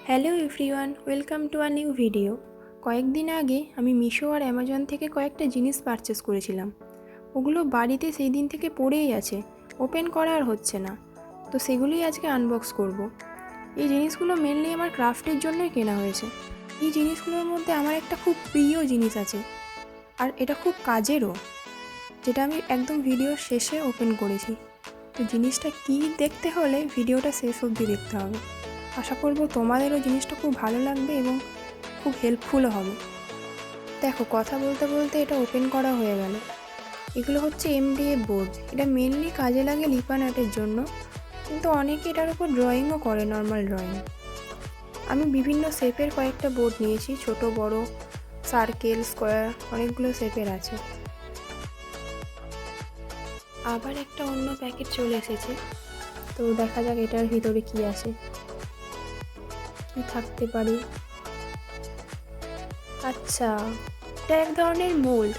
Hello everyone, welcome to a new video. কয়েকদিন আগে আমি মিশো আর অ্যামাজন থেকে কয়েকটা জিনিস পারচেস করেছিলাম। ওগুলো বাড়িতে সেই দিন থেকে পড়েই আছে, ওপেন করা আর হচ্ছে না। তো সেগুলোই আজকে আনবক্স করব। এই জিনিসগুলো মেনলি আমার ক্রাফটের জন্যই কেনা হয়েছে। এই জিনিসগুলোর মধ্যে আমার একটা খুব প্রিয় জিনিস আছে, আর এটা খুব কাজেরও, যেটা আমি একদম ভিডিওর শেষে ওপেন করেছি। তো জিনিসটা কী দেখতে হলে ভিডিওটা শেষ অবধি দেখতে হবে। আশা করব তোমাদেরও জিনিসটা খুব ভালো লাগবে এবং খুব হেল্পফুলও হবে। দেখো, কথা বলতে বলতে এটা ওপেন করা হয়ে গেল। এগুলো হচ্ছে MDF বোর্ড। এটা মেনলি কাজে লাগে লিপান আর্টের জন্য, কিন্তু অনেকে এটার উপর ড্রয়িংও করে, নর্মাল ড্রয়িং। আমি বিভিন্ন শেপের কয়েকটা বোর্ড নিয়েছি, ছোট বড়, সার্কেল, স্কোয়ার, অনেকগুলো শেপের আছে। আবার একটা অন্য প্যাকেট চলে এসেছে, তো দেখা যাক এটার ভিতরে কি আছে, কি থাকতে পারে। আচ্ছা, এটা এক ধরনের মোল্ড।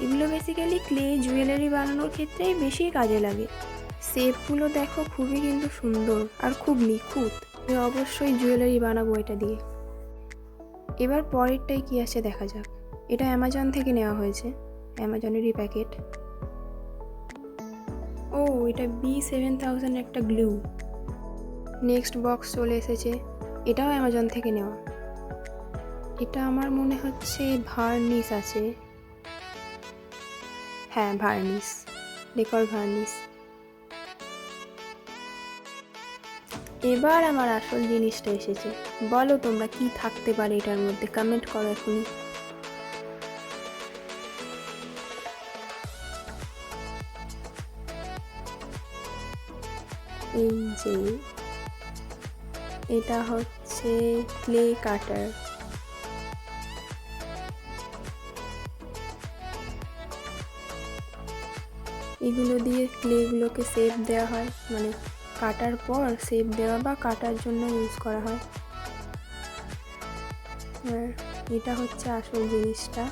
এগুলো বেসিক্যালি ক্লে জুয়েলারি বানানোর ক্ষেত্রেই বেশি কাজে লাগে। শেপগুলো দেখো, খুবই কিন্তু সুন্দর আর খুব নিখুঁত। আমি অবশ্যই জুয়েলারি বানাবো এটা দিয়ে। এবার পরেরটাই কি আছে দেখা যাক। এটা অ্যামাজন থেকে নেওয়া হয়েছে, অ্যামাজনেরই প্যাকেট। ও, এটা B7000 একটা গ্লু। নেক্সট বক্স চলে এসেছে, এটাও অ্যামাজন থেকে নেওয়া। এটা আমার মনে হচ্ছে ভার্নিশ আছে। হ্যাঁ, ভার্নিশ, ডেকর ভার্নিশ। এবার আমার আসল জিনিসটা এসেছে। বলো তোমরা কি থাকতে পারে এটার মধ্যে, কমেন্ট করো এখনই। এই যে, এটা হচ্ছে ক্লে কাটার। এগুলো দিয়ে ক্লেগুলোকে শেপ দেওয়া হয়, মানে কাটার পর শেপ দেওয়া বা কাটার জন্য ইউজ করা হয়। আর এটা হচ্ছে আসল জিনিসটা।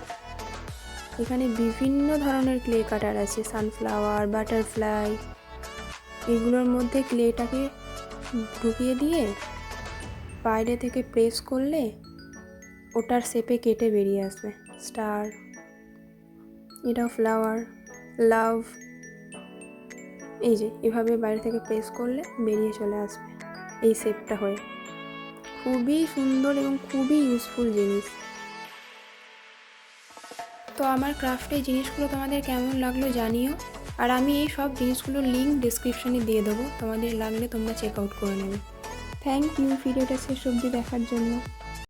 এখানে বিভিন্ন ধরনের ক্লে কাটার আছে, সানফ্লাওয়ার, বাটারফ্লাই। এগুলোর মধ্যে ক্লেটাকে ঢুকিয়ে দিয়ে বাইরে থেকে প্রেস করলে ওটার শেপে কেটে বেরিয়ে আসবে। স্টার, এটাও ফ্লাওয়ার, লাভ। এই যে এভাবে বাইরে থেকে প্রেস করলে বেরিয়ে চলে আসবে এই শেপটা হয়ে। খুবই সুন্দর এবং খুবই ইউজফুল জিনিস। তো আমার ক্রাফটের জিনিসগুলো তোমাদের কেমন লাগলো জানিও। আর আমি এই সব জিনিসগুলোর লিঙ্ক ডিসক্রিপশানে দিয়ে দেবো, তোমাদের লাগলে তোমরা চেক আউট করে নেবে। থ্যাংক ইউ ভিডিওটা শেষ অবধি দেখার জন্য।